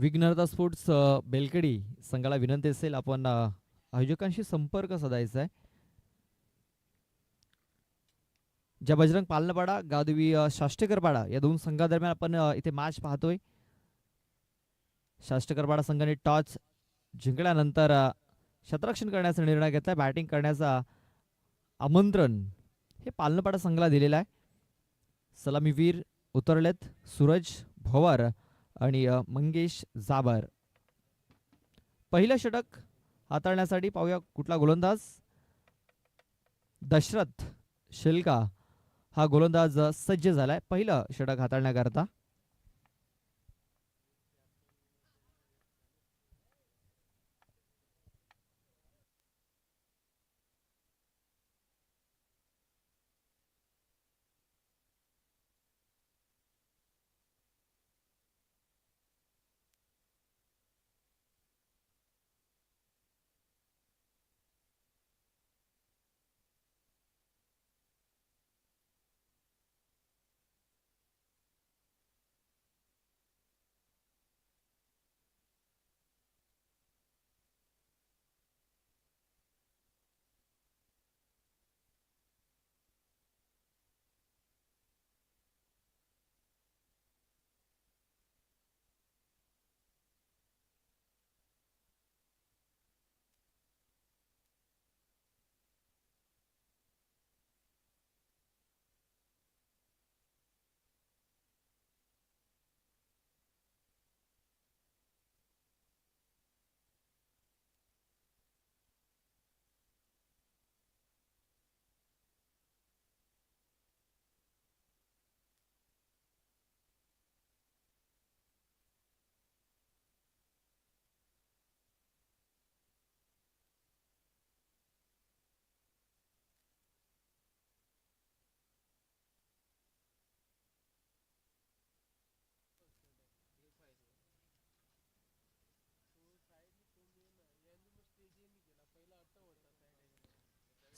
विघ्नहर्ता स्पोर्ट्स बेलकडी संघाला विनंती असेल आपण आयोजकांशी संपर्क साधायचा आहे. ज्या बजरंग पालनपाडा गावदेवी शाष्टेकरपाडा या दोन संघादरम्यान आपण इथे मॅच पाहतोय. शाष्टेकरपाडा संघाने टॉस जिंकल्यानंतर क्षेत्ररक्षण करण्याचा निर्णय घेतलाय. बॅटिंग करण्याचा आमंत्रण हे पालनपाडा संघाला दिलेलं आहे. सलामीवीर उतरलेत सूरज भोवर आणि मंगेश जाबर. पहिलं षटक हाताळण्यासाठी पाहूया कुठला गोलंदाज. दशरथ शेलका हा गोलंदाज सज्ज झालाय पहिलं षटक हाताळण्याकरता.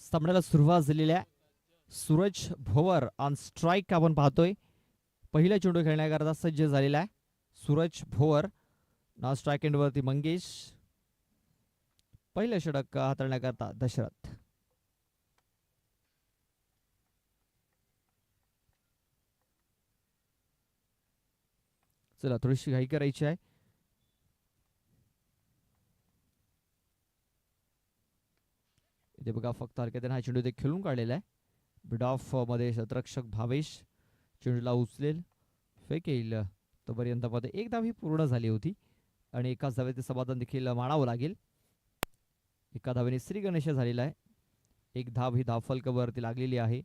सामन्याला सुरुवात झालेली आहे. सूरज भोवर ऑन स्ट्राईक आपण पाहतोय. पहिला चेंडू खेळण्याकरता सज्ज झालेला आहे सूरज भोवर. नॉन स्ट्राईक एंडवरती मंगेश. पहिलं षटक हाताळण्याकरता दशरथ. चला थोडीशी घाई करायची आहे. इथे बघा फक्त हरकतीने हा चेंडू इथे खेळून काढलेला आहे. मिड ऑफ मध्ये क्षेत्ररक्षक भावेश चेंडूला उचलेल फेकेल तोपर्यंत मध्ये एक धाव ही पूर्ण झाली होती आणि एकाच धावेचे समाधान देखील मानावं लागेल. एका धावेने श्री गणेश झालेला आहे. एक धाव ही धावफलकावरती लागलेली आहे.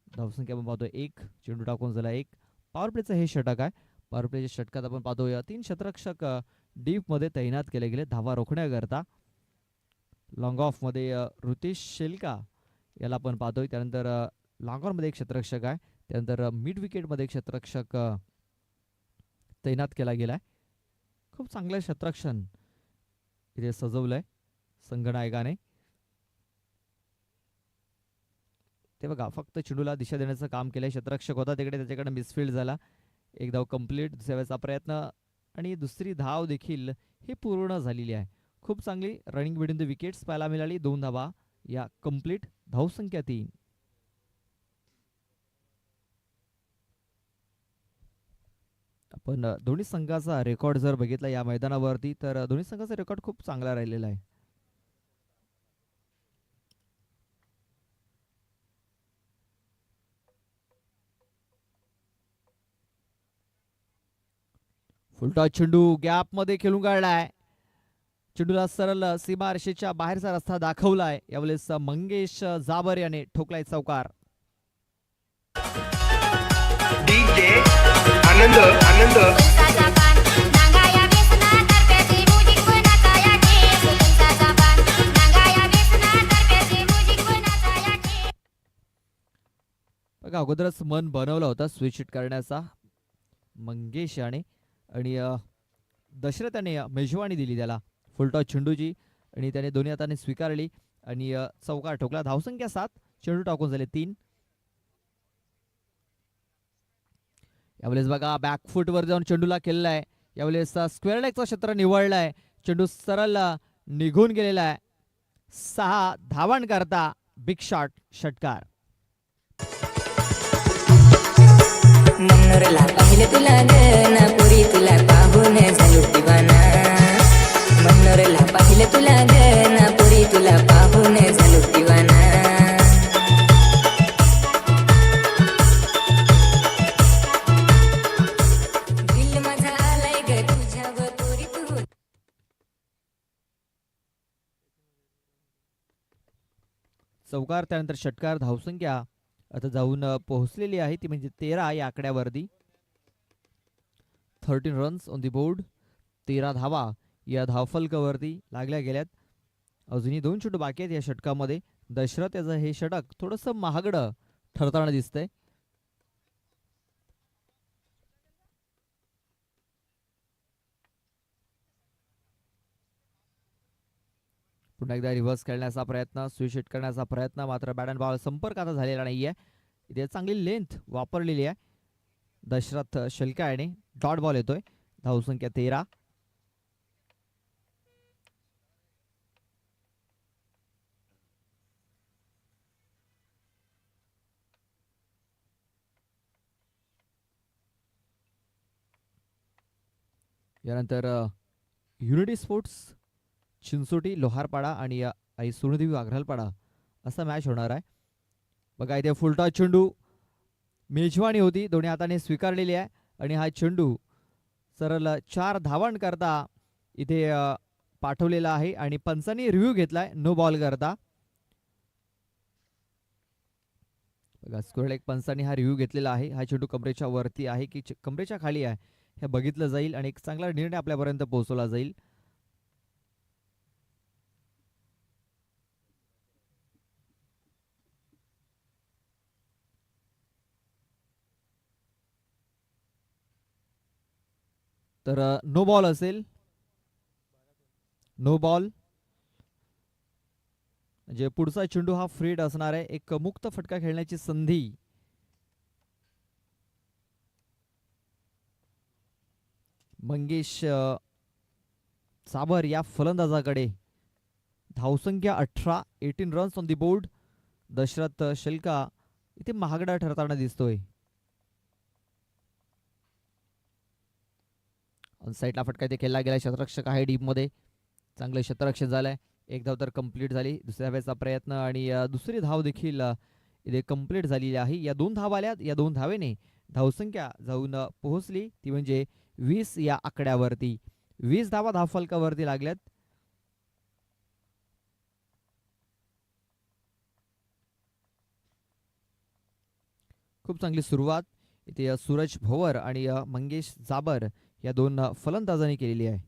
धावसंख्या आपण पाहतोय एक. चेंडू टाकून झाला एक. पॉवर प्लेचं हे षटक आहे. पॉवर प्लेच्या षटकात आपण पाहतोय 3 क्षेत्ररक्षक डीप मध्ये तैनात केले गेले धावा रोखण्याकरता. लॉंग ऑफ मध्ये ऋतेश शेलका याला आपण पाहतोय. त्यानंतर लॉंग ऑन मध्ये एक क्षेत्ररक्षक आहे. त्यानंतर मिड विकेट मध्ये एक क्षेत्ररक्षक तैनात केला गेलाय. खूप चांगलं क्षेत्ररक्षण इथे सजवलंय संघनायकाने. ते बघा फक्त चेंडूला दिशा देण्याचं काम केलंय. क्षेत्ररक्षक होता तिकडे त्याच्याकडे मिसफील्ड झाला. एक धाव कंप्लीट. दुसऱ्या वेळेचा प्रयत्न आणि दुसरी धाव देखील ही पूर्ण झालेली आहे. खूप चांगली रनिंग बिटवीन द विकेट्स पाहायला मिळाली. 2 धावा या कंप्लीट. धावसंख्या 3. आपण दोन्ही संघाचा रेकॉर्ड जर बघितला या मैदानावरती तर दोन्ही संघाचा रेकॉर्ड खूप चांगला राहिलेला आहे. फुलटॉस चेंडू गॅप मध्ये खेळून काढलाय. चेंडूला सरळ सीमारेषेच्या बाहेरचा रस्ता दाखवलाय. यावेळेस मंगेश जाबर याने ठोकलाय चौकार. आनंद आनंद बघा अगोदरच मन बनवला होता स्विच हिट करण्याचा मंगेश याने आणि दशरथ याने मेजवानी दिली त्याला फुलटॉस चेंडूची आणि त्याने दोन्ही हाताने स्वीकारली आणि चौकार ठोकला. धावसंख्या 7. चेंडू टाकून झाले 3. यावेळेस बघा बॅकफूट वर जाऊन चेंडूला केलेला आहे. यावेळेस स्क्वेअर लेगचा क्षेत्र निवडलाय. चेंडू सरळ निघून गेलेला आहे. 6 धावण करता बिग शॉट षटकार. मनोरला पाहिले तुला ग ना पुरी तुला पाहून झालो दिवाना. मनोरला पाहिले तुला ग ना पुरी तुला पाहून झालो दिवाना. दिल माझा आलाय ग तुझ्यावर पुरी तू. चौकार त्यानंतर षटकार. धावसंख्या आता जाऊन पोहोचलेली आहे ती म्हणजे 13 या आकड्यावरती. 13 रन्स ऑन दी बोर्ड. 13 धावा या धावफलकावरती लागल्या गेल्यात. अजूनही 2 चेंडू बाकी आहेत या षटकामध्ये. दशरथ याचं हे षटक थोडंसं महागडं ठरताना दिसतंय. पुन्हा एकदा रिव्हर्स खेळण्याचा प्रयत्न, स्विच हिट करण्याचा प्रयत्न, मात्र बॅट अँड बॉल संपर्क आता झालेला नाहीये. इथे चांगली लेंथ वापरलेली आहे दशरथ शेलका याने. डॉट बॉल येतोय. धावसंख्या 13. यानंतर युनिटी स्पोर्ट्स चिंचोटी लोहारपाडा आणि आई सोनदेवी वाघरालपाडा असा मॅच होणार आहे. बघा इथे फुलटॉस चेंडू मेजवानी होती, दोन्ही हाताने स्वीकारलेली आहे आणि हा चेंडू सरळ 4 धावण करता इथे पाठवलेला आहे आणि पंचांनी रिव्ह्यू घेतलाय नो बॉल करता. बघा स्क्वेअर लेग पंचांनी हा रिव्ह्यू घेतलेला आहे. हा चेंडू कमरेच्या वरती आहे की कमरेच्या खाली आहे हे बघितलं जाईल आणि एक चांगला निर्णय आपल्यापर्यंत पोहोचवला जाईल. तर नो बॉल असेल. नो बॉल म्हणजे पुढचा चेंडू हा फ्रीड असणार आहे. एक मुक्त फटका खेळण्याची संधी मंगेश साबर या फलंदाजाकडे. धावसंख्या 18. 18 runs on the board. Dashrath Shelka इथे महागडा ठरताना दिसतोय. साईडला फटका इथे खेळला गेला. शतरक्षक आहे डीप मध्ये. चांगलं शतरक्षक झालंय. एक धाव तर कंप्लीट झाली. दुसऱ्या धावेचा प्रयत्न आणि दुसरी धाव देखील इथे कंप्लीट झालेली आहे. या 2 धावा आल्यात. या 2 धावेने धावसंख्या जाऊन पोहोचली ती म्हणजे 20 या आकड्यावरती. 20 धावा धावफलकावरती लागल्यात. खूप चांगली सुरुवात इथे सूरज भोवर आणि मंगेश जाबर या 2 फलंदाजांनी केलेली आहे.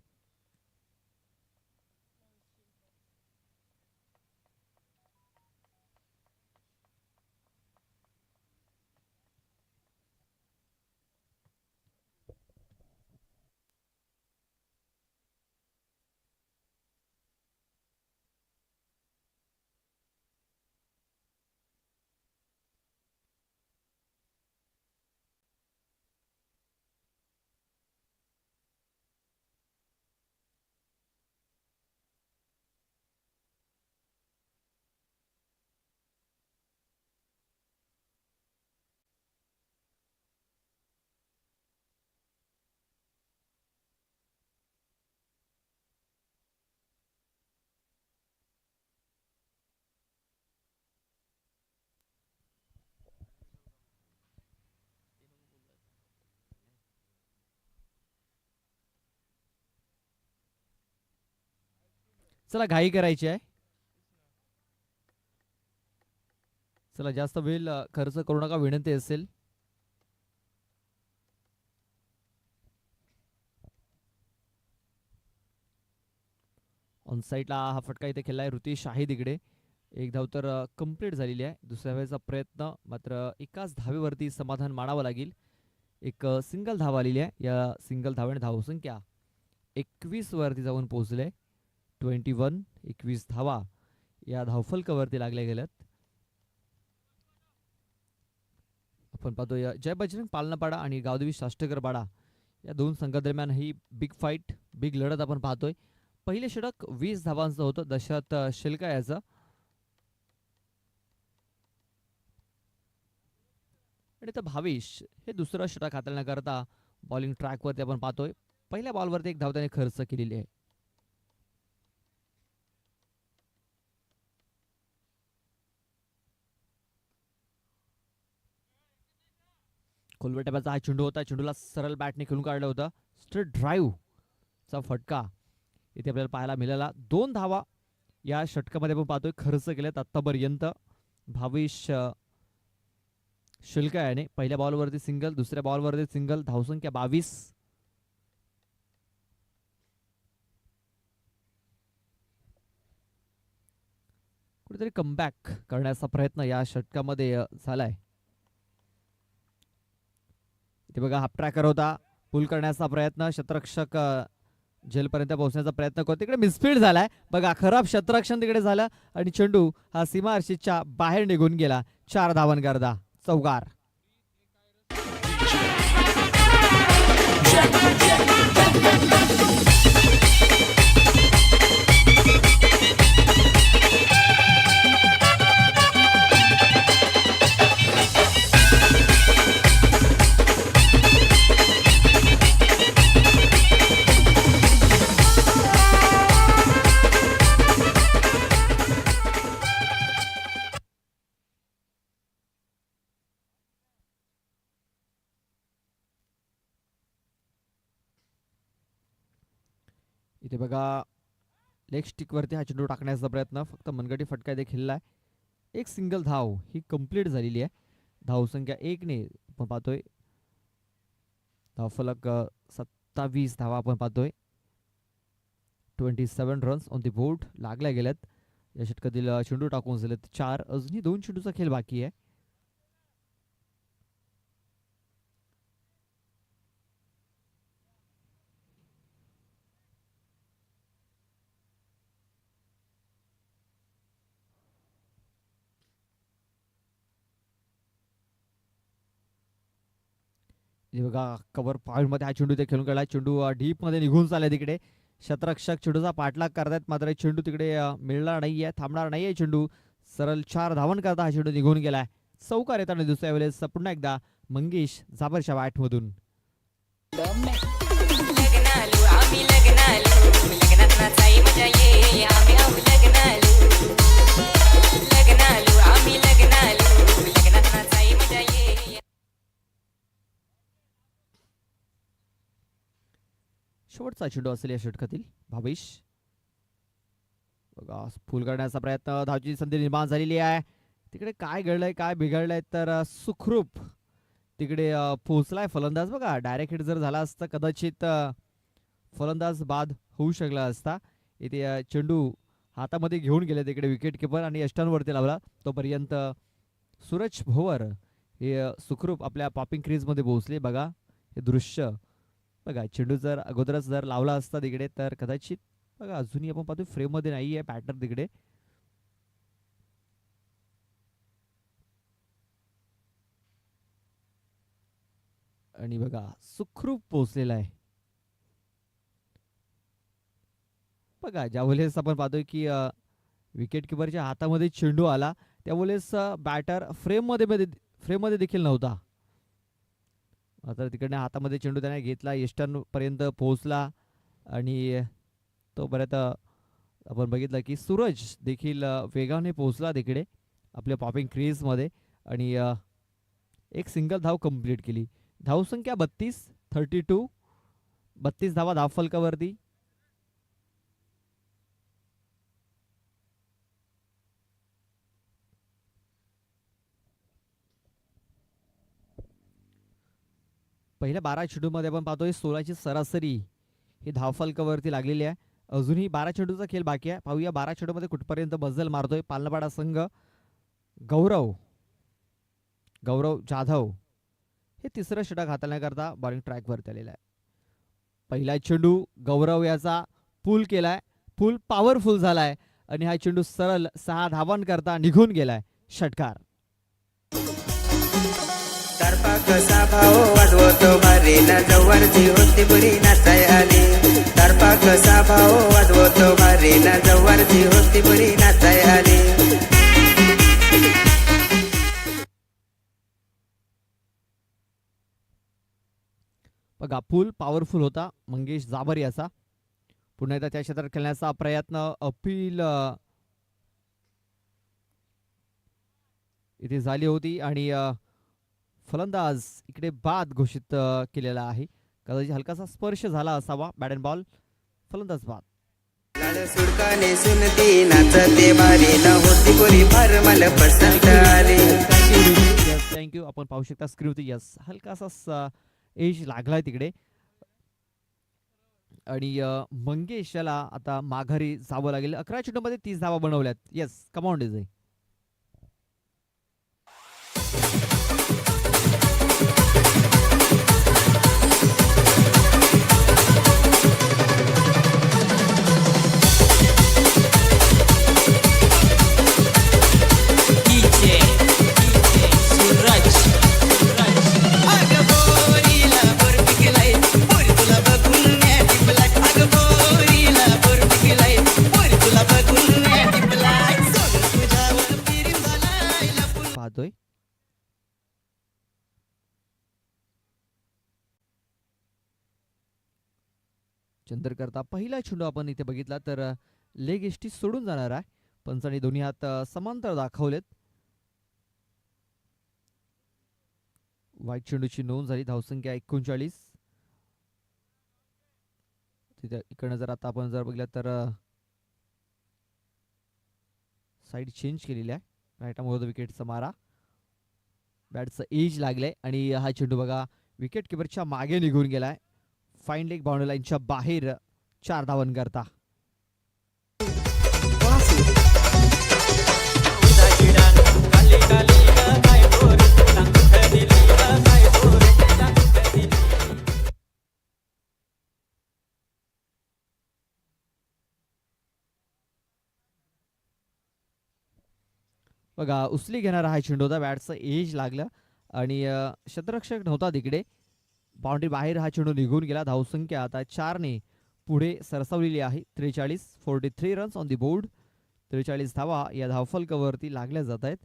चला घाई करायची आहे. चला जास्त वेळ खर्च करू नका विनंती असेल. ऑन साईडला हा फटका इथे खेळलाय ऋतिश शाहिद इकडे. एक धाव तर कंप्लीट झालेली आहे. दुसऱ्या वेळेचा प्रयत्न मात्र एकाच धावेवरती समाधान मानावं लागेल. एक सिंगल धाव आलेली आहे. या सिंगल धावेने धावसंख्या 21 वरती जाऊन पोहोचले. 21. 21 धावा या धावफलकावरती लागल्या गेल्यात. आपण पाहतोय जय बजरंग पालनापाडा आणि गावदेवी शास्त्रकर पाडा या दोन संघादरम्यान ही बिग फाईट, बिग लढत आपण पाहतोय. पहिले षटक 20 धावांचं होतं दशरथ शिलका याचं. आणि तर भावेश हे दुसरं षटक हाताळण्याकरता बॉलिंग ट्रॅकवरती आपण पाहतोय. पहिल्या बॉलवरती 1 धाव त्याने खर्च केलेली आहे. कोलवट्याचा हा चेंडू होता. चेंडूला सरळ बॅटने खेळून काढलं होतं. स्ट्रेट ड्राईव्ह चा फटका इथे आपल्याला पाहायला मिळाला. 2 धावा या षटकामध्ये आपण पाहतोय खर्च केलेत आतापर्यंत भावेश शिलका याने. पहिल्या बॉलवरती सिंगल, दुसऱ्या बॉलवरती सिंगल, धावसंख्या 22. कुठेतरी कमबॅक करण्याचा प्रयत्न या षटकामध्ये झालाय. इथे बघा हाफ ट्रॅकर होता, पुल करण्याचा प्रयत्न, शतरक्षक जेलपर्यंत पोहोचण्याचा प्रयत्न करतो. तिकडे मिसफील्ड झालाय बघा, खराब शतरक्षण तिकडे झालं आणि चेंडू हा सीमारशीच्या बाहेर निघून गेला. 4 धावांकरता चौकार. इथे बघा लेग स्टिक वरती हा चेंडू टाकण्याचा प्रयत्न, फक्त मनगटी फटका इथे खेळलाय. 1 सिंगल धाव ही कंप्लीट झालेली आहे. धावसंख्या 1 ने आपण पाहतोय. धावफलक 27 धावा आपण पाहतोय. 27 रन्स ऑन द बोर्ड लागल्या गेल्यात. या षटकातील चेंडू टाकून झालेत 4. अजूनही 2 चेंडूचा खेळ बाकी आहे. बघा कव्हर पॉइंट मध्ये हा चेंडू ते खेळून गेला. चेंडू डीप मध्ये निघून चालला तिकडे. शतरक्षक चेंडूचा पाठलाग करतायत, मात्र चेंडू तिकडे मिळणार नाहीये, थांबणार नाहीये चेंडू. सरळ 4 धावन करता हा चेंडू निघून गेलाय. चौकार येताना दुसऱ्या वेळेस पुन्हा एकदा मंगेश जाबरच्या बॅट मधून. शेवटचा चेंडू असेल या षटकातील. भावेश बघा फुल करण्याचा प्रयत्न, धावची संधी निर्माण झालेली आहे. तिकडे काय घडलंय, काय बिघडलंय, तर सुखरूप तिकडे पोहोचलाय फलंदाज. बघा डायरेक्ट हिट जर झाला असता कदाचित फलंदाज बाद होऊ शकला असता. इथे चेंडू हातामध्ये घेऊन गेले तिकडे विकेट किपर आणि यष्टांवरती लावला. तोपर्यंत सूरज भोवर हे सुखरूप आपल्या पॉपिंग क्रीज मध्ये पोहोचले. बघा हे दृश्य बघा, चेंडू जर अगोदरच जर लावला असता तिकडे तर कदाचित बघा अजूनही आपण पाहतो फ्रेम मध्ये नाहीये बॅटर तिकडे. आणि बघा सुखरूप पोहोचलेला आहे. बघा ज्या वेळेस आपण पाहतोय की विकेट किपरच्या हातामध्ये चेंडू आला त्यावेळेस बॅटर फ्रेम मध्ये देखील नव्हता. आता तिकडनं हातामध्ये चेंडू त्याने घेतला, यष्टांपर्यंत पोहोचला आणि तोपर्यंत आपण बघितलं की सूरज देखील वेगाने पोहोचला तिकडे आपल्या पॉपिंग क्रीज मध्ये आणि 1 सिंगल धाव कंप्लीट केली. धावसंख्या 32 धावा धावफलकावरती. पहिल्या 12 चेंडूमध्ये आपण पाहतोय 16ची सरासरी ही धावफलकावरती लागलेली आहे. अजूनही 12 चेंडूचा खेळ बाकी आहे. पाहूया 12 चेंडूमध्ये कुठपर्यंत बझल मारतोय पालनपाडा संघ. गौरव जाधव हे तिसरं षटक हाताळण्याकरता बॉलिंग ट्रॅकवरती आलेला आहे. पहिला चेंडू गौरव याचा पूल केलाय, पूल पॉवरफुल झालाय आणि हा चेंडू सरळ 6 धावांकरता निघून गेलाय. षटकार. तारपा कसा भाव वाजवतो भारी ना जव्हारची होती बरी नाचाय आली तारपा कसा भाव वाजवतो भारी ना जव्हारची होती बरी नाचाय आली बघा फुल पॉवरफुल होता मंगेश जाबर याचा. पुन्हा एकदा त्या क्षेत्रात खेळण्याचा प्रयत्न अपील इथे झाली होती आणि फलंदाज इकडे बाद घोषित केलेला आहे. कदाचित हलकासा स्पर्श झाला असावा. बॅट अँड बॉल, फलंदाज बाद. लाल सुडकाने सुनती नाचते भारी ना होती बरी फार मला पसंत आली थँक्यू. आपण पाहू शकता स्क्रीनवरती यस हलकासा एज लागलाय तिकडे आणि मंगेश याला आता माघारी जावं लागेल. 11 चेंडूमध्ये 30 धावा बनवल्यात. येस कम ऑन डिझाय. पाहतोय चंद्रकरता पहिला चेंडू आपण इथे बघितला तर लेग एष्टी सोडून जाणार आहे. पंचांनी दोन्ही हात समांतर दाखवलेत. वाईट चेंडूची नोंद झाली. धावसंख्या 39. तिथे इकडनं जर आता आपण जर बघितलं तर साईड चेंज केलेली आहे. राईटामध्ये विकेटचा मारा. बॅटचं एज लागलंय आणि हा चेंडू बघा विकेट किपरच्या मागे निघून गेलाय. फाईन लेग बाउंड्री लाईनच्या बाहेर 4 धावांकरता. बघा उचली घेणारा हा चेंडू होता. बॅटचं एज लागलं आणि क्षेत्ररक्षक नव्हता तिकडे. बाउंड्री बाहेर हा चेंडू निघून गेला. धावसंख्या आता 4 ने पुढे सरसावलेली आहे. 43 रन्स ऑन दी बोर्ड. 43 धावा या धावफलकावरती लागल्या जात आहेत.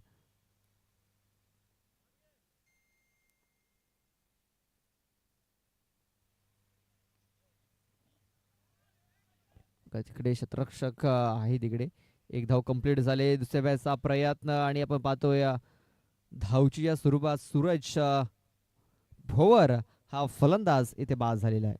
तिकडे क्षेत्ररक्षक आहे तिकडे. एक धाव कंप्लीट झाले. दुसऱ्या बॅचचा प्रयत्न आणि आपण पाहतोय धावची या स्वरूपात सूरज भोवर हा फलंदाज इथे बाद झालेला आहे.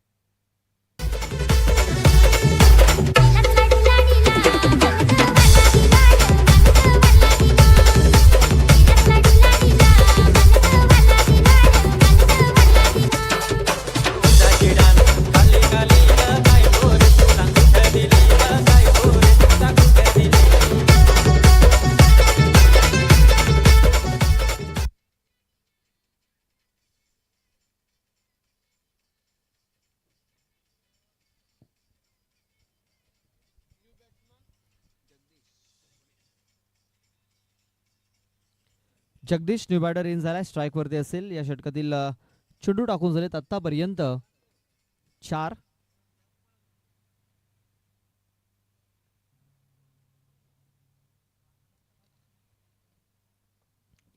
जगदीश न्यू बॅटर इन झालाय. स्ट्राईक वरती असेल. या षटकातील चेंडू टाकून झालेत आतापर्यंत 4.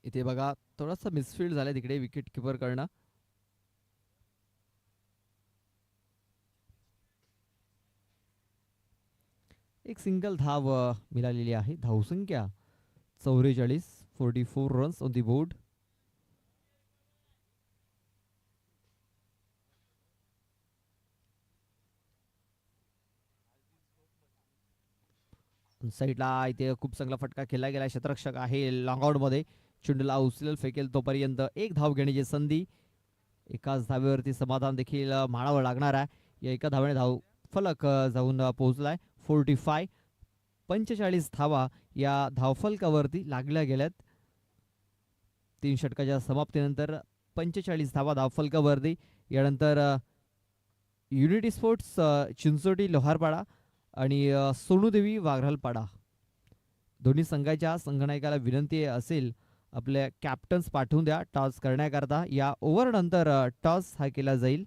इथे बघा थोडासा मिसफील्ड झालाय तिकडे विकेट किपर कडनं. एक सिंगल धाव मिळालेली आहे. धावसंख्या 44 रन्स ऑन दी बोर्ड. साईडला इथे खूप चांगला फटका केला गेला. क्षेत्ररक्षक आहे लॉंग आउट मध्ये. चेंडूला उचलेल फेकेल तोपर्यंत एक धाव घेण्याची संधी. एकाच धावेवरती समाधान देखील मानावं लागणार आहे. या एका धावेने धाव फलक जाऊन पोहोचलाय. 45 धावा या धावफलकावरती लागल्या गेल्यात. 3 षटकाच्या समाप्तीनंतर 45 धावा धावफलकावरती. यानंतर युनिटी स्पोर्ट्स चिंचोटी लोहारपाडा आणि सोनूदेवी वाघरालपाडा दोन्ही संघाच्या संघनायकाला विनंती असेल आपल्या कॅप्टन्स पाठवून द्या टॉस करण्याकरता. या ओव्हर नंतर टॉस हा केला जाईल.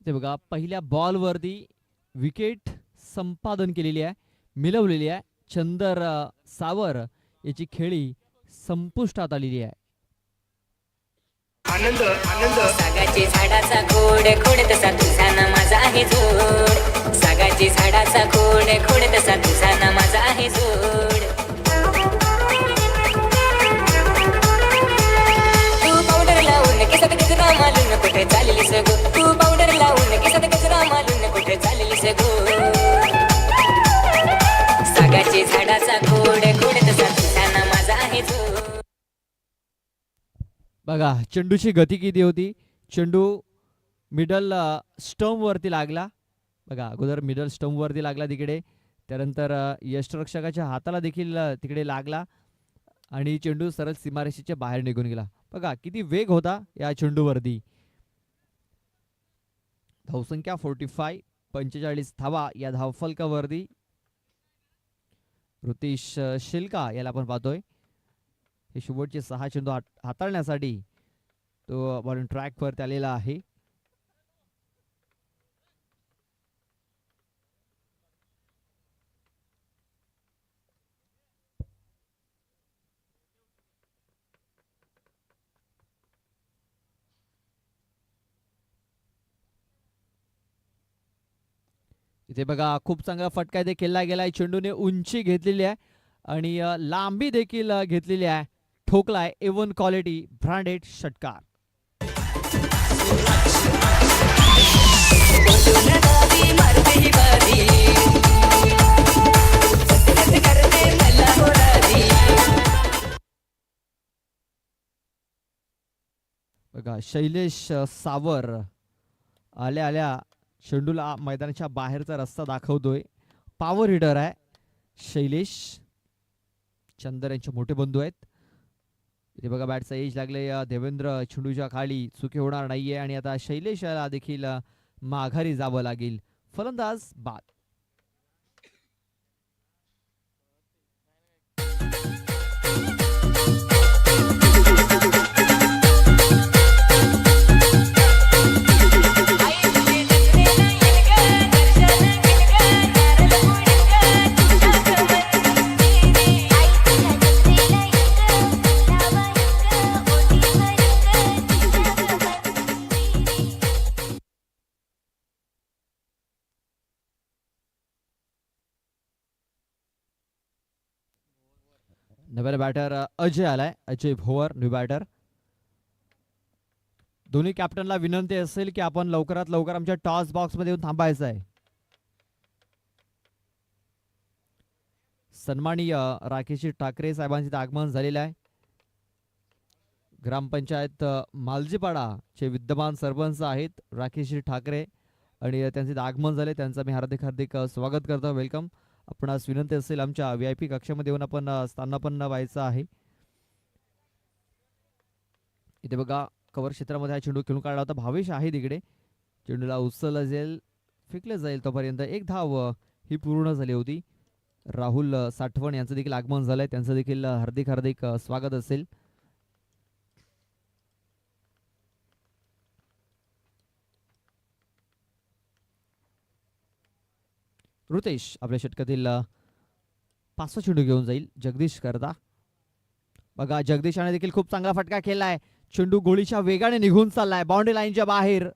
ते बघा पहिल्या बॉलवरती विकेट संपादन केलेली आहे, मिळवलेली आहे. चंदर सावर याची खेळी संपुष्टात आलेली आहे. आनंद आनंद सागाची झाडाचा खोड खोड तसा तुझा ना माझा आहे जोड. सागाची झाडाचा खोड खोड तसा तुझा ना माझा आहे जोड. तू पावडर लावून केसात गजरा मालून कुठे चाललीस गो. तू पावडर लावून केसात गजरा मालून कुठे चाललीस गो. सागाची झाडाचा खोड खोड तसा तुझा ना माझा आहे जोड. बघा चेंडूची गती किती होती. चेंडू मिडल स्टंप वरती लागला. बघा अगोदर मिडल स्टंप वरती लागला तिकडे, त्यानंतर यष्टिरक्षकाच्या हाताला देखील तिकडे लागला आणि चेंडू सरळ सीमारेषेच्या बाहेर निघून गेला. बघा किती वेग होता या चेंडूवरती. धावसंख्या 45, 45 धावा या धावफलकावरती. ऋतेश शिल्का याला आपण पाहतोय. हे शेवटचे 6 चेंडू हाताळण्यासाठी तो बॉलिंग ट्रॅक वरती आलेला आहे. इथे बघा खूप चांगला फटका इथे केला गेलाय. चेंडूने उंची घेतलेली आहे आणि लांबी देखील घेतलेली आहे. ठोकलाय A1 क्वालिटी ब्रँडेड षटकार. बघा शैलेश सावर आल्या आल्या चेंडूला मैदानाच्या बाहेरचा रस्ता दाखवतोय. पॉवर हिटर आहे शैलेश. चंदर यांचे मोठे बंधू आहेत. इथे बघा बॅटचा एज लागले. देवेंद्र चेंडूच्या खाली चुकी होणार नाहीये आणि आता शैलेश याला देखील माघारी जावं लागेल. फलंदाज बाद. नव्या बॅटर अजय आलाय. Ajay Bhovar new batter. दोन्ही कॅप्टनला विनंती असेल की आपण लवकरात लवकर आमच्या टॉस बॉक्स मध्ये येऊन थांबायचं आहे. सन्माननीय राकेश ठाकरे साहेबांचे आगमन झालेलं आहे. ग्रामपंचायत मालजीपाडाचे विद्यमान सरपंच आहेत राकेश ठाकरे आणि त्यांचे आगमन झाले. त्यांचं मी हार्दिक हार्दिक स्वागत करतो. वेलकम. आपणास विनंती असेल आमच्या VIP कक्षामध्ये येऊन आपण स्थानापन्न व्हायचं आहे. इथे बघा कव्हर क्षेत्रामध्ये हा चेंडू खेळून काढला होता. भावेश आहे तिकडे. चेंडूला उचलला जाईल, फेकलं जाईल तोपर्यंत एक धाव ही पूर्ण झाली होती. राहुल साठवण यांचं देखील आगमन झालंय. त्यांचं देखील हार्दिक हार्दिक स्वागत असेल. ऋतेश आपल्या षटकातील 5वा चेंडू घेऊन जाईल जगदीश करता. बघा जगदीशाने देखील खूप चांगला फटका केलाय. चेंडू गोळीच्या वेगाने निघून चाललाय बाउंड्री लाईनच्या बाहेर.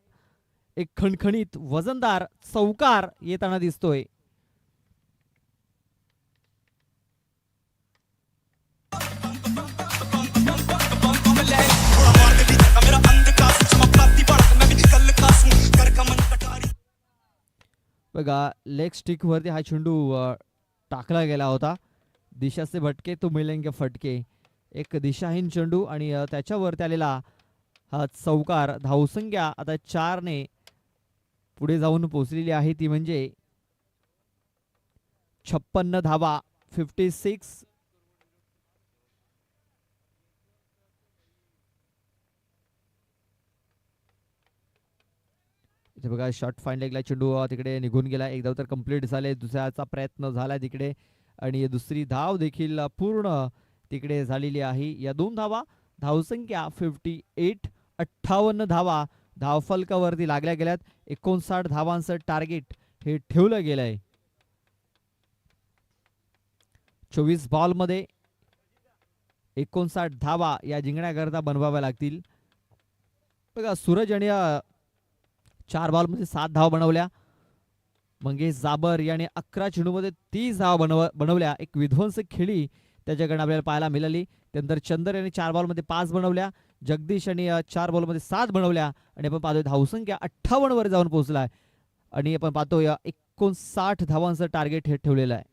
एक खणखणीत वजनदार चौकार येताना दिसतोय. बघा लेग स्टिक वरती हा चेंडू टाकला गेला होता. दिशा से भटके तो मिलेंगे फटके, एक दिशाहीन चेंडू आणि त्याच्यावरती आलेला हा चौकार. धावसंख्या आता 4 ने पुढे जाऊन पोहोचलेली आहे, ती म्हणजे 56 धावा, 56. इथे बघा शॉट फाईन लेगला चेंडू तिकडे निघून गेला. एक धाव तर कंप्लीट झाले, दुसऱ्याचा प्रयत्न झाला तिकडे आणि दुसरी धाव देखील पूर्ण तिकडे झालेली आहे. या 2 धावा, धावसंख्या 58. 58 धावा धावफलकावरती लागल्या गेल्यात. 59 धावांचं टार्गेट हे ठेवलं गेलंय. 24 बॉल मध्ये 59 धावा या जिंकण्याकरता बनवाव्या लागतील. बघा सूरज आणि 4 बॉल मध्ये 7 धावा बनवल्या. मंगेश जाबर याने 11 चेंडूमध्ये 30 धावा बनवल्या. एक विध्वंसक खेळी त्याच्याकडे आपल्याला पाहायला मिळाली. त्यानंतर चंदर यांनी 4 बॉल मध्ये 5 बनवल्या. जगदीश यांनी 4 बॉल मध्ये 7 बनवल्या आणि आपण पाहतोय धावसंख्या 58 वर जाऊन पोहोचलाय आणि आपण पाहतोय 59 धावांचं टार्गेट हे ठेवलेलं आहे.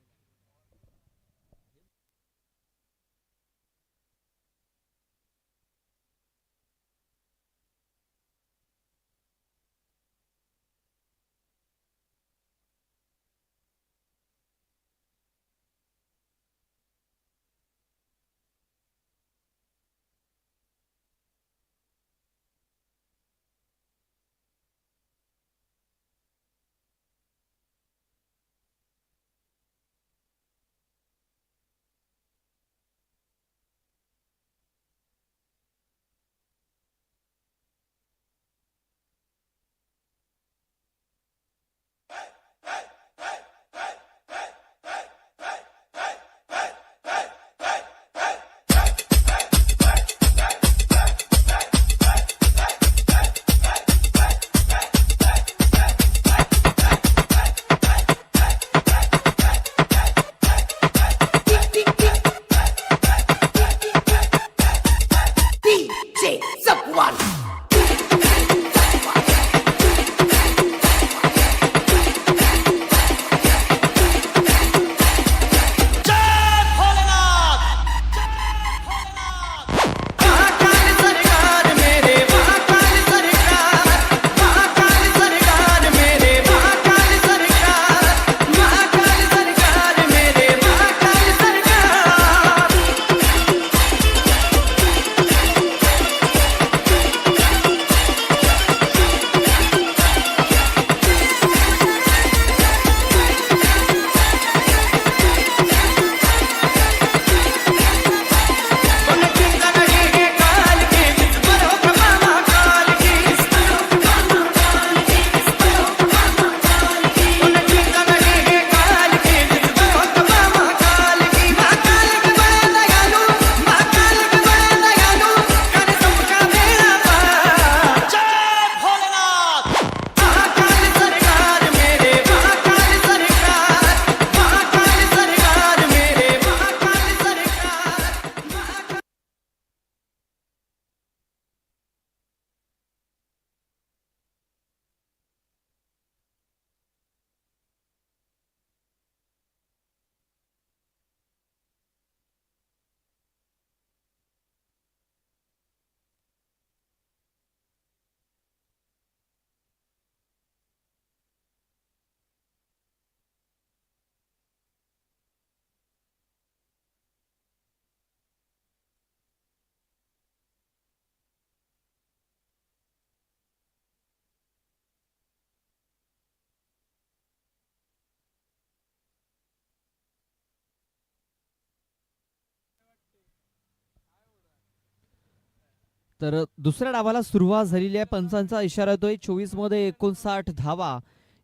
तर दुसऱ्या डावाला सुरुवात झालेली आहे. पंचांचा इशारा येतोय. 24 मध्ये 59 धावा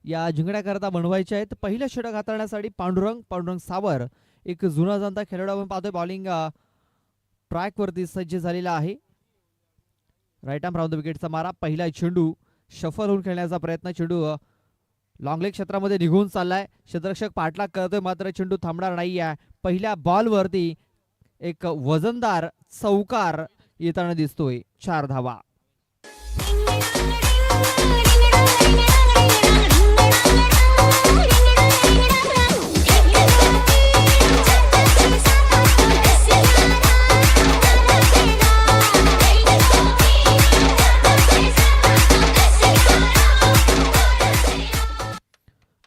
या जिंकण्याकरता बनवायच्या आहेत. पहिलं षटक हाताळण्यासाठी पांडुरंग सावर एक जुना जाणता खेळाडू आपण पाहतोय. बॉलिंग ट्रॅक वरती सज्ज झालेला आहे. राईट आर्म राऊंड द विकेटचा मारा. पहिला चेंडू शफल होऊन खेळण्याचा प्रयत्न. चेंडू लॉंगलेग क्षेत्रामध्ये निघून चाललाय. क्षेत्ररक्षक पाठलाग करतोय मात्र चेंडू थांबणार नाहीये. पहिल्या बॉलवरती एक वजनदार चौकार येताना दिसतोय. 4 धावा.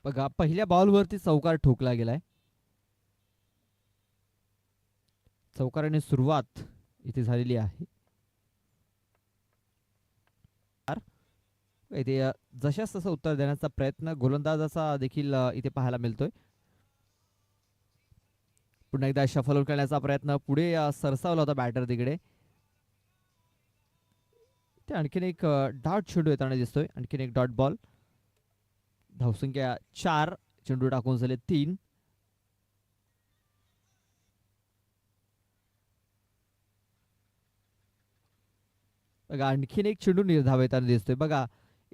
बघा पहिल्या बॉलवरती चौकार ठोकला गेलाय. चौकाराने सुरुवात इथे झालेली आहे. इथे जशास तसं उत्तर देण्याचा प्रयत्न गोलंदाजाचा देखील इथे पाहायला मिळतोय. पुन्हा एकदा शफल करण्याचा प्रयत्न. पुढे सरसावला होता बॅटर तिकडे. ते आणखीन एक डॉट चेंडू येताना दिसतोय. आणखीन एक डॉट बॉल. धावसंख्या 4. चेंडू टाकून झाले 3. बघा आणखीन एक चेंडू निर्धाव येताना दिसतोय. बघा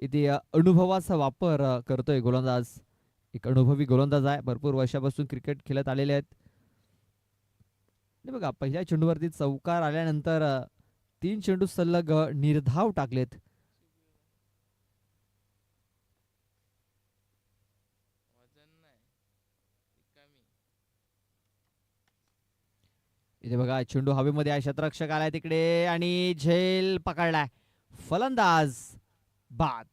इथे अनुभवाचा वापर करतोय गोलंदाज. एक अनुभवी गोलंदाज आहे. भरपूर वर्षापासून क्रिकेट खेळत आलेले आहेत. बघा पहिल्या चेंडूवरती चौकार आल्यानंतर 3 चेंडू सलग निर्धाव टाकलेत. इथे बघा चेंडू हवेमध्ये आहे. क्षेत्ररक्षक आलाय तिकडे आणि झेल पकडलाय. फलंदाज बाद.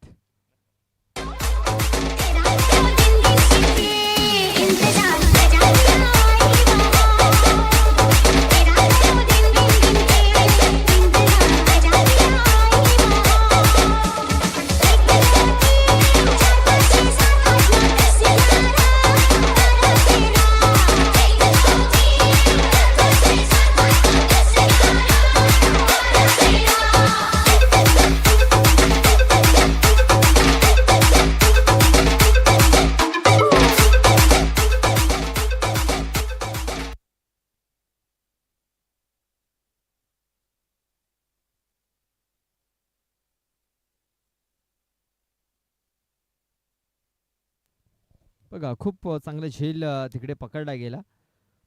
बघा खूप चांगलं झेल तिकडे पकडला गेला.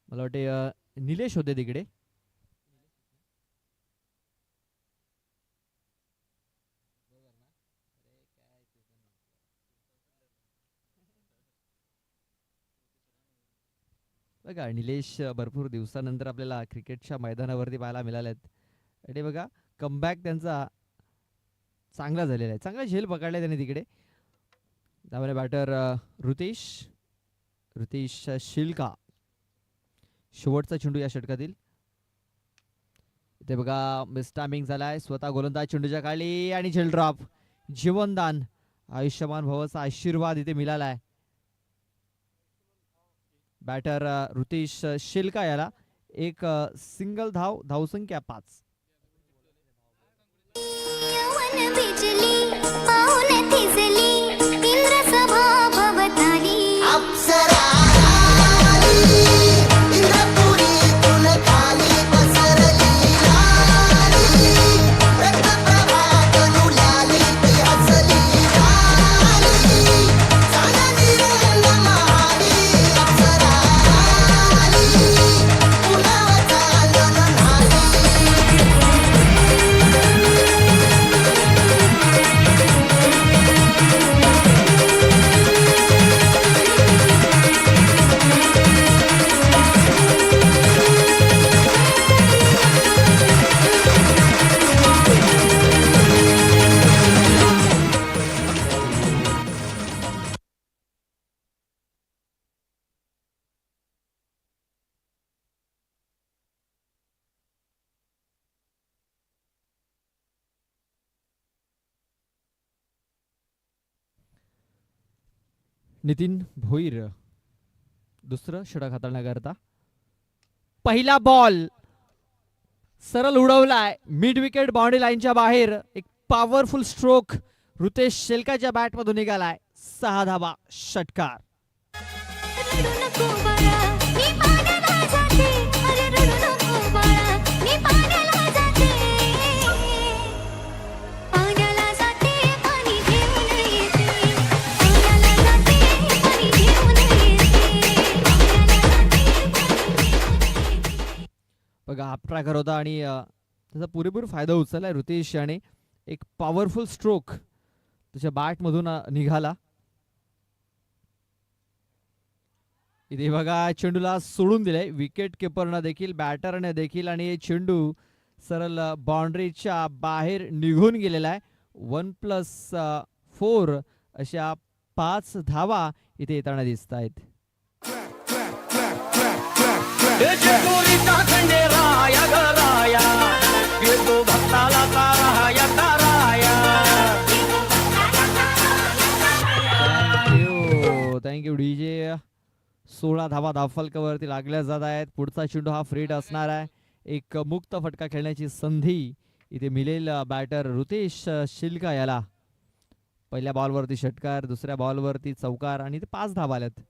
मला वाटते निलेश होते तिकडे. बघा निलेश भरपूर दिवसानंतर आपल्याला क्रिकेटच्या मैदानावरती पाहायला मिळालेत. आणि बघा कमबॅक त्यांचा चांगला झालेला आहे. चांगला झेल पकडला त्यांनी तिकडे. त्यामुळे बॅटर ऋतेश शिल्का. शेवटचा चेंडू या षटकातील. इथे बघा मिस टायमिंग झालाय. स्वतः गोलंदाज चेंडूच्या खाली आणि झेल ड्रॉप. जीवनदान आयुष्यमान भवाचा आशीर्वाद इथे मिळालाय. बॅटर ऋतेश शिल्का याला एक सिंगल धाव. धावसंख्या 5. नितीन भोईर दुसरं षटक हाताळण्याकरता. पहिला बॉल सरळ उडवलाय. मिड विकेट बाउंड्री लाईनच्या बाहेर. एक पॉवरफुल स्ट्रोक ऋतेश शेलकाच्या बॅट मधून निघालाय. 6 धावा. षटकार. हाफ ट्रॅकर होता आणि त्याचा पुरेपूर फायदा उचललाय ऋतेश याने. एक पॉवरफुल स्ट्रोक त्याच्या बॅटमधून निघाला. इथे बघा चेंडूला सोडून दिले विकेट किपरनं देखील, बॅटरने देखील, आणि चेंडू सरळ बाउंड्रीच्या बाहेर निघून गेलेला आहे. 1+4 अशा 5 धावा इथे येताना दिसत आहेत. Thank you DJ. 16 धावा धावफलकावरती लागल्या जात आहेत. पुढचा चेंडू हा फ्रीड असणार आहे. एक मुक्त फटका खेळण्याची संधी इथे मिळेल बॅटर ऋतेश शिलका याला. पहिल्या बॉलवरती षटकार, दुसऱ्या बॉलवरती चौकार आणि 5 धावा आल्यात.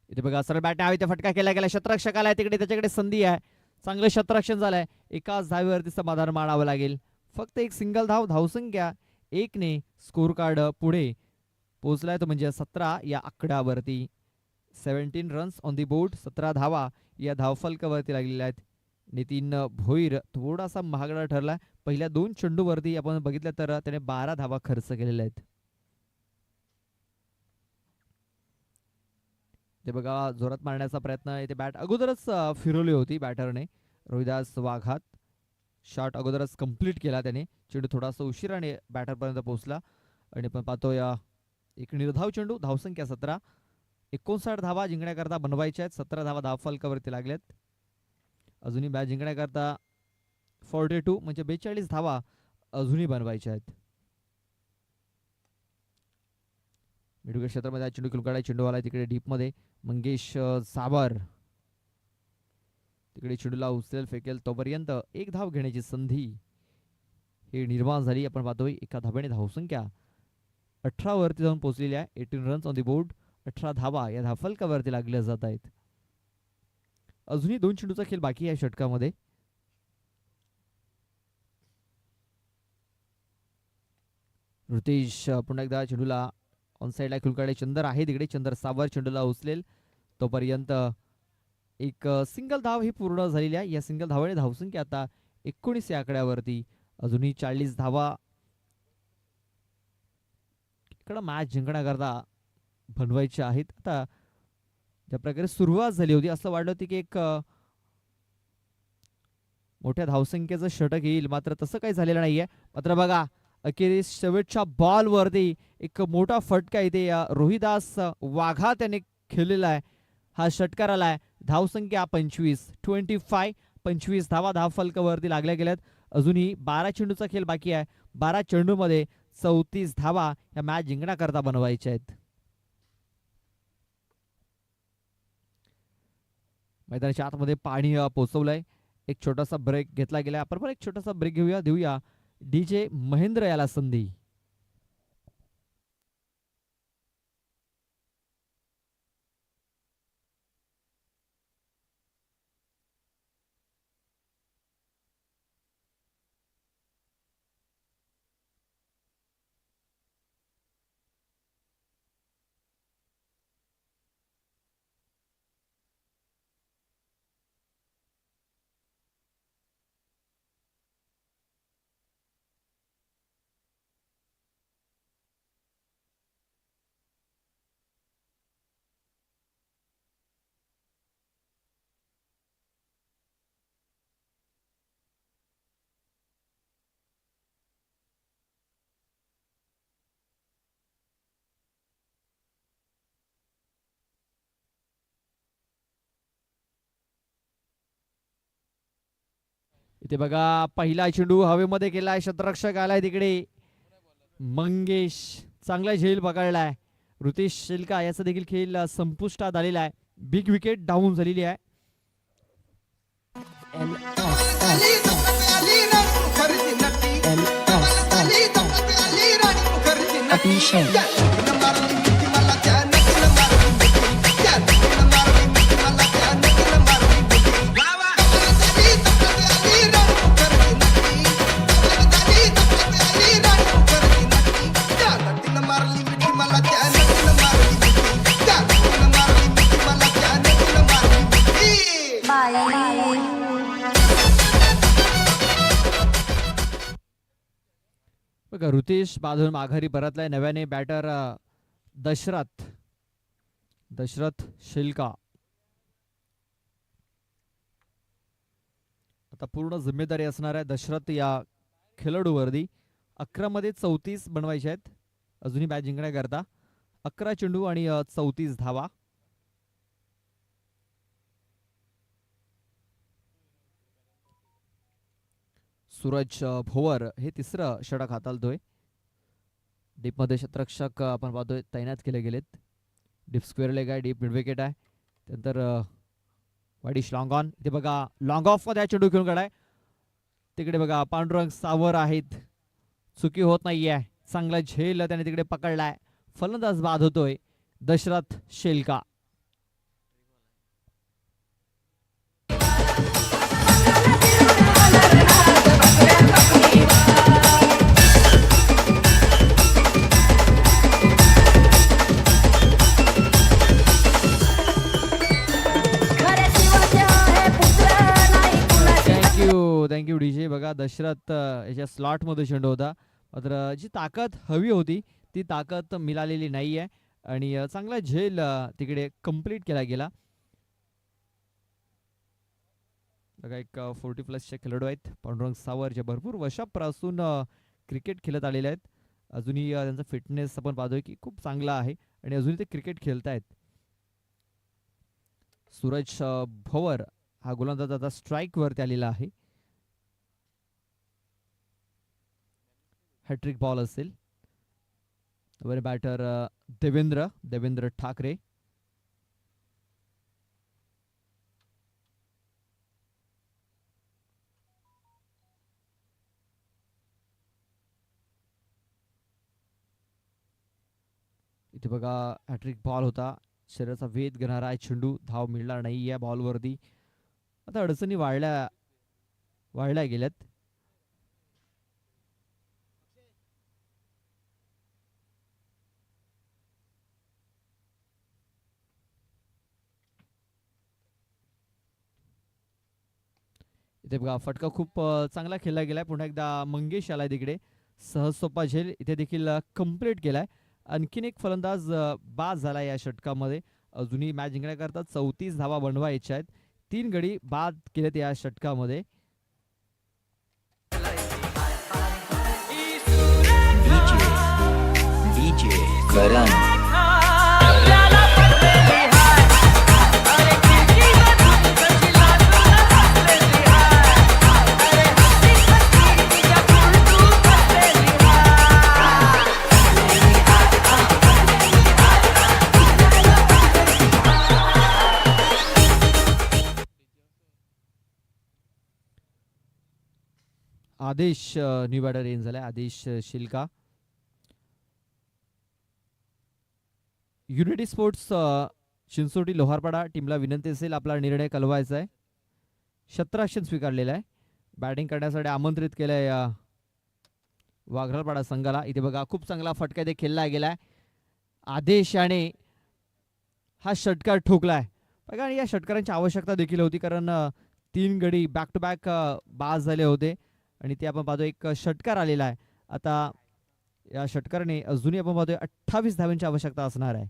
इथे बघा सरळ बॅट आहे, इथे फटका केला गेला. शतरक्षकाला तिकडे त्याच्याकडे संधी आहे. चांगलं शतरक्षण झालंय. एकाच धावेवरती समाधान मानावं लागेल. फक्त एक सिंगल धाव, धावसंख्या 1 ने स्कोर कार्ड पुढे पोहोचलाय तो म्हणजे 17 या आकड्यावरती. 17 रन्स ऑन दी बोर्ड. 17 धावा या धावफलकावरती लागलेल्या आहेत. नितीन भोईर थोडासा महागडा ठरला. पहिल्या 2 चेंडूवरती आपण बघितलं तर त्याने 12 धावा खर्च केलेल्या आहेत. ते बघा जोरात मारण्याचा प्रयत्न. इथे बॅट अगोदरच फिरवली होती बॅटरने. रोहिदास वाघात शॉट अगोदरच कंप्लीट केला त्याने. चेंडू थोडासा उशिराने बॅटरपर्यंत पोहोचला आणि आपण पाहतोय एक निर्धाव चेंडू. धावसंख्या 17. 59 धावा जिंकण्याकरता बनवायच्या आहेत. 17 धावा धावफलकावरती लागल्यात. अजूनही मॅच जिंकण्याकरता 42 म्हणजे 42 धावा अजूनही बनवायच्या आहेत. मिडविकेट क्षेत्रामध्ये चेंडू खेळून चेंडू आला तिकडे डीपमध्ये. मंगेश साबर तिकडे चेंडूला उचलेल, फेकेल तोपर्यंत 1 धाव घेण्याची संधी ही निर्माण झाली. आपण पाहतोय एका धाब्याने धावसंख्या 18 वरती जाऊन पोहोचलेली आहे. 18 रन्स ऑन दी बोर्ड. 18 धावा या धावफलकावरती लागल्या जात आहेत. अजूनही 2 चेंडूचा खेळ बाकी आहे षटकामध्ये. ऋतेश पुन्हा एकदा चेंडूला ऑन साईडला खेळून चंदर आहे तिकडे. चंदर सावर चेंडूला उचलेल तोपर्यंत एक सिंगल धाव ही पूर्ण झालेली आहे. या सिंगल धावाने धावसंख्या आता 19 या आकड्यावरती. अजूनही 40 धावा इकडं मॅच जिंकण्याकरता बनवायच्या आहेत. आता ज्या प्रकारे सुरुवात झाली होती असं वाटलं होती की एक मोठ्या धावसंख्येचं षटक येईल, मात्र तसं काही झालेलं नाहीये. मात्र बघा अखेरीस शेवटच्या बॉलवरती एक मोठा फटका इथे रोहिदास वाघा त्याने खेळलेला आहे. हा षटकार आलाय. धावसंख्या 25 धावा धावफलकावरती लागल्या गेल्यात. अजूनही 12 चेंडूचा खेळ बाकी आहे. 12 चेंडूमध्ये 34 धावा या मॅच जिंकण्याकरता बनवायच्या आहेत. मैदानाच्या आतमध्ये पाणी पोहोचवलंय. एक छोटासा ब्रेक घेतला गेला. आपण पण एक छोटासा ब्रेक देऊया. डीजे महेंद्र याला संधी. इथे बघा पहिला चेंडू हवेमध्ये केलाय. शतरक्षक आलाय तिकडे. मंगेश चांगला झेल पकडलाय. ऋतेश शिलका याचा देखील खेळ संपुष्टात आलेला आहे. बिग विकेट डाऊन झालेली आहे. ऋतेश बाधून माघारी परतलाय. नव्याने बॅटर दशरथ शिल्का. आता पूर्ण जिम्मेदारी असणार आहे दशरथ या खेळाडूवरती. 11 मध्ये 34 बनवायचे आहेत अजूनही मॅच जिंकण्याकरता. 11 चेंडू आणि 34 धावा. सूरज भोवर हे तिसरं षटक हाताळतोय. डीपमध्ये क्षेत्ररक्षक आपण पाहतोय तैनात केले गेलेत. डीप स्क्वेअर लेग आहे, डीप मिड विकेट आहे. त्यानंतर वाडिश लॉंग ऑन. इथे बघा लॉंग ऑफ मध्ये चेंडू खेळून काढाय. तिकडे बघा पांडुरंग सावर आहेत. चुकी होत नाहीये. चांगला झेल त्याने तिकडे पकडलाय. फलंदाज बाद होतोय दशरथ शेलका. Thank you DJ. बघा दशरथ याच्या स्लॉट मध्ये चेंडू होता, मात्र जी ताकद हवी होती ती ताकद मिळालेली नाहीये आणि चांगला झेल तिकडे कंप्लीट केला गेला. बघा एक 40+ चे खेळाडू आहेत पांडुरंग सावर, जे भरपूर वर्षापासून क्रिकेट खेळत आलेले आहेत. अजूनही त्यांचा फिटनेस आपण पाहतोय की खूप चांगला आहे आणि अजूनही ते क्रिकेट खेळतायत. सूरज भोवर हा गोलंदाज आता स्ट्राईक वरती आलेला आहे. हॅट्रिक बॉल असेल. बॅटर देवेंद्र ठाकरे. इथे बघा हॅट्रिक बॉल होता. शरीराचा वेध घेणारा आहे चेंडू. धाव मिळणार नाही या बॉलवरती. आता अडचणी वाढल्या गेल्यात. इथे बघा फटका खूप चांगला खेळला गेलाय. पुन्हा एकदा मंगेश आलाय तिकडे. सहज सोपा झेल इथे देखील कंप्लीट केलाय. आणखीन एक फलंदाज बाद झाला या षटकामध्ये. अजूनही मॅच जिंकण्याकरता 34 धावा बनवायच्या आहेत. 3 गडी बाद केलेत या षटकामध्ये. DJ करण. आदेश न्यू बॅटर इन झालाय. आदेश शिल्का. युनायटेड स्पोर्ट्स चिंचोटी लोहारपाडा टीमला विनंती असेल आपला निर्णय कळवायचा आहे. क्षेत्ररक्षण स्वीकारलेला आहे. बॅटिंग करण्यासाठी आमंत्रित केलंय वाघराळपाडा संघाला. इथे बघा खूप चांगला फटका इथे खेळला गेलाय. आदेशाने हा षटकार ठोकलाय. बघा आणि या षटकारांची आवश्यकता देखील होती, कारण 3 गडी बॅक टू बॅक बाद झाले होते आणि ते आपण पाहतो एक षटकार आलेला आहे. आता या षटकाराने अजूनही आपण पाहतोय 28 धावांची आवश्यकता असणार आहे.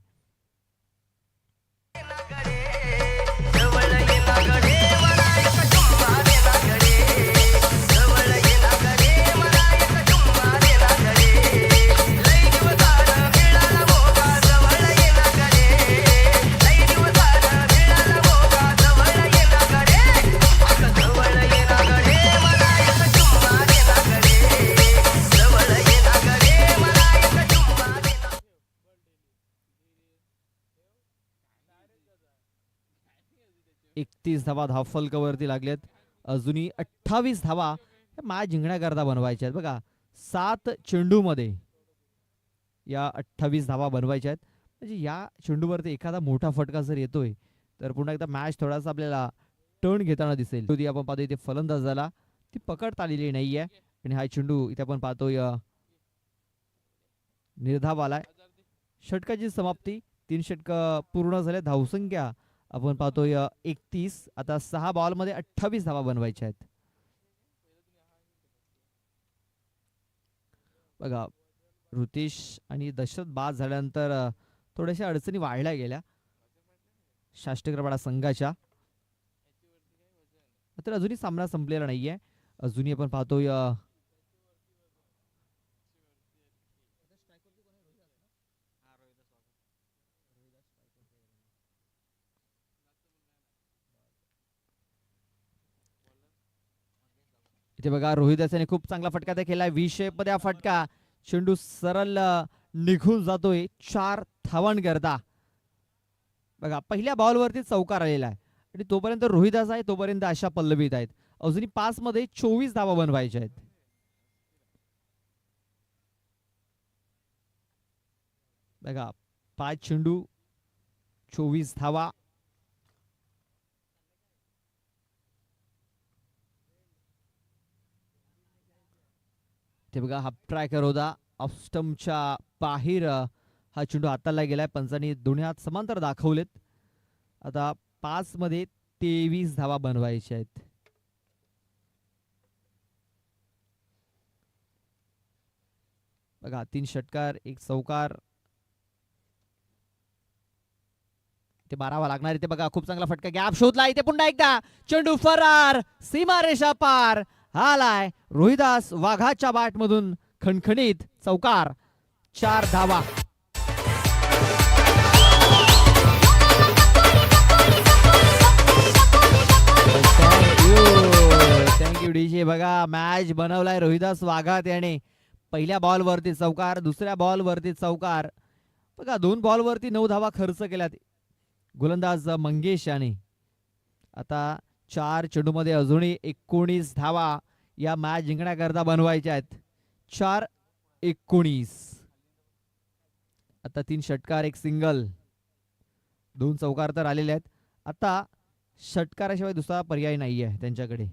तीस धावा धावफलकावरती लागलेत. अजूनही 28 धावा मॅच जिंकण्याकरता बनवायच्या आहेत. बघा 7 चेंडूमध्ये या 28 धावा बनवायच्या आहेत. म्हणजे या चेंडूवरती एखादा मोठा फटका जर येतोय तर पुन्हा एकदा मॅच थोडासा आपल्याला टर्न घेताना दिसेल. आपण पाहतो इथे फलंदाजाला ती पकडता आलेली नाहीये आणि हा चेंडू इथे आपण पाहतोय निर्धाव आलाय. षटकाची समाप्ती. 3 षटक पूर्ण झाले. धावसंख्या आपण पाहतोय 31. आता 6 बॉलमध्ये 28 धावा बनवायच्या आहेत. बघा ऋतेश आणि दशरथ बाद झाल्यानंतर थोड्याशा अडचणी वाढल्या गेल्या शाष्टकरपाडा संघाच्या. तर अजूनही सामना संपलेला नाहीये. अजूनही आपण पाहतोय इथे बघा रोहिदासाने खूप चांगला फटका त्या केलाय. 20 शेप मध्ये हा फटका चेंडू सरळ निघून जातोय 4 धावांकरता. बघा पहिल्या बॉलवरती चौकार आलेला आहे आणि तोपर्यंत रोहिदास आहे तोपर्यंत आशा पल्लवीत आहेत. अजूनही 5 मध्ये 24 धावा बनवायच्या आहेत. बघा 5 चेंडू 24 धावा. ते बघा हाफ ट्रॅकर होता ऑफ स्टंपच्या बाहेर हा चेंडू हाताला गेलाय. पंचांनी दोन्ही हात समांतर दाखवलेत. आता 5 मध्ये 23 धावा बनवायच्या आहेत. बघा 3 षटकार 1 चौकार ते मारावा लागणार. इथे बघा खूप चांगला फटका गॅप शोधला. इथे पुन्हा एकदा चेंडू फरार सीमारेषा पार आलाय. रोहिदास वाघाच्या बॅट मधून खणखणीत चौकार 4 धावा. Thank you DJ. बघा मॅच बनवलाय रोहिदास वाघात याने. पहिल्या बॉल वरती चौकार दुसऱ्या बॉल वरती चौकार. बघा 2 बॉल वरती 9 धावा खर्च केल्यात गोलंदाज मंगेश याने. आता 4 चेंडू मध्ये अजूनही 19 धावा या मॅच जिंकण्याकरता बनवायच्या आहेत. 4-19. आता 3 षटकार 1 सिंगल 2 चौकार तर आलेले आहेत. आता षटकाराशिवाय दुसरा पर्याय नाही आहे त्यांच्याकडे.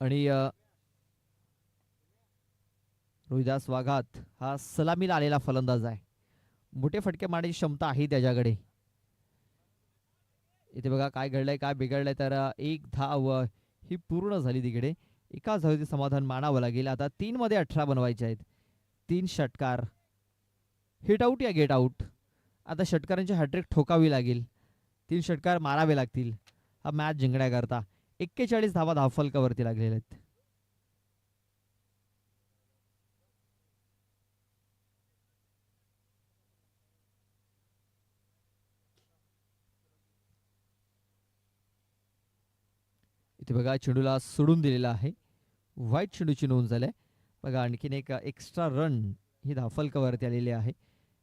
आणि रोहिदास वाघात हा सलामीला आलेला फलंदाज आहे. मोठे फटके मारण्याची क्षमता आहे त्याच्याकडे. इथे बघा काय घडलंय काय बिघडलंय. तर 1 धाव ही पूर्ण झाली तिकडे. एकाच धावेचे समाधान मानावं लागेल. आता 3 मध्ये 18 बनवायचे आहेत. 3 षटकार हिट आउट या गेट आउट. आता षटकारांची हॅट्रिक ठोकावी लागेल. 3 षटकार मारावे लागतील हा मॅच जिंकण्याकरता. 41 धावा धावफलकावरती लागलेल्या आहेत. इथे बघा चेंडूला सोडून दिलेला आहे. व्हाईट चेंडूची नोंद झाली आहे. बघा आणखीन एक एक्स्ट्रा रन ही धावफलकावरती आलेली आहे.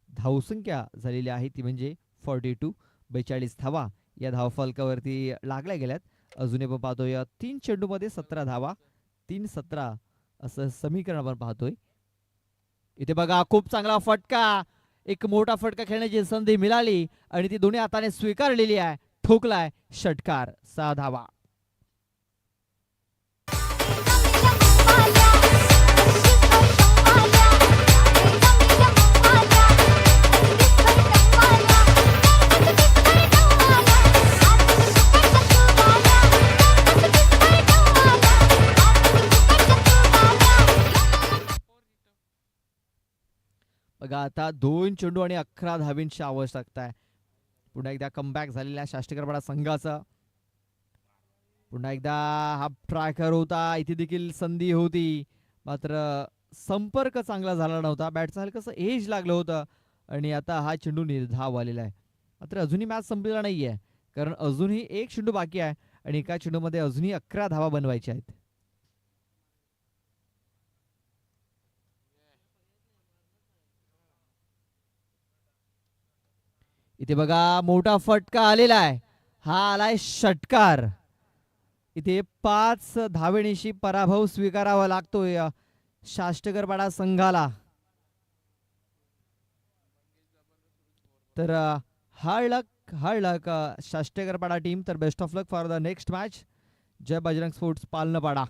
धावसंख्या झालेली आहे ती म्हणजे 42. 42 धावा या धावफलकावरती लागल्या गेल्यात. अजूनही आपण पाहतोय 3 चेंडूमध्ये 17 धावा. 3-17 असं समीकरण आपण पाहतोय. इथे बघा खूप चांगला फटका. एक मोठा फटका खेळण्याची संधी मिळाली आणि ती दोन्ही हाताने स्वीकारलेली आहे. ठोकलाय षटकार 6 धावा. बघा आता 2 चेंडू आणि 11 धावींची आवश्यकता आहे. पुन्हा एकदा कमबॅक झालेल्या शाष्टीकरपाडा संघाचा. पुन्हा एकदा हा ट्रॅकर होता. इथे देखील संधी होती मात्र संपर्क चांगला झाला नव्हता. बॅटचा हलकसं एज लागलं होतं आणि आता हा चेंडू निर्धाव आलेला आहे. मात्र अजूनही मॅच संपलेला नाहीये कारण अजूनही 1 चेंडू बाकी आहे आणि एका चेंडूमध्ये अजूनही 11 धावा बनवायच्या आहेत. इथे बघा मोठा फटका आलेला आहे. हा आलाय षटकार. इथे 5 धावेनिशी पराभव स्वीकारावा लागतोय शाष्टकरपाडा संघाला. तर हार्ड लक शाष्टकरपाडा टीम. तर best of luck for the next match. Jai Bajrang sports Palanpada.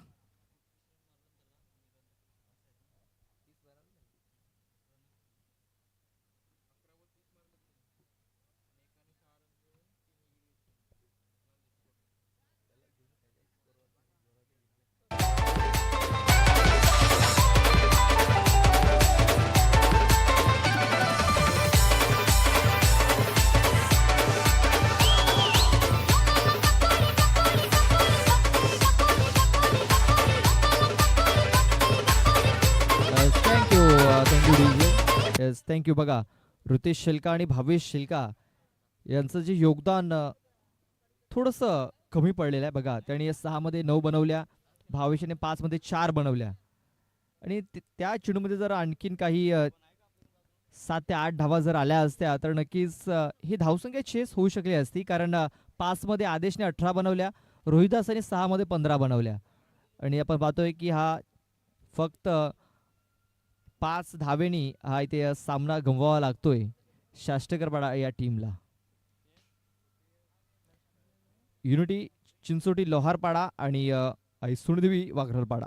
Yes thank you. बघा ऋतेश शेलका आणि भावेश शेलका यांचं जे योगदान थोडंसं कमी पडलेलं आहे. बघा त्यांनी 6 मध्ये 9 बनवल्या, भावेशने 5 मध्ये 4 बनवल्या आणि त्या चेंडूमध्ये जर आणखीन काही 7 ते 8 धावा जर आल्या असत्या तर नक्कीच ही धावसंख्या चेस होऊ शकली असती. कारण 5 मध्ये आदेशने 18 बनवल्या, रोहिदासने 6 मध्ये 15 बनवल्या आणि आपण पाहतोय की हा फक्त 5 धावेनी हा इथे सामना गमवावा लागतोय शाष्टकरपाडा या टीमला. युनिटी चिंचोटी लोहारपाडा आणि सुणदेवी वाघरलपाडा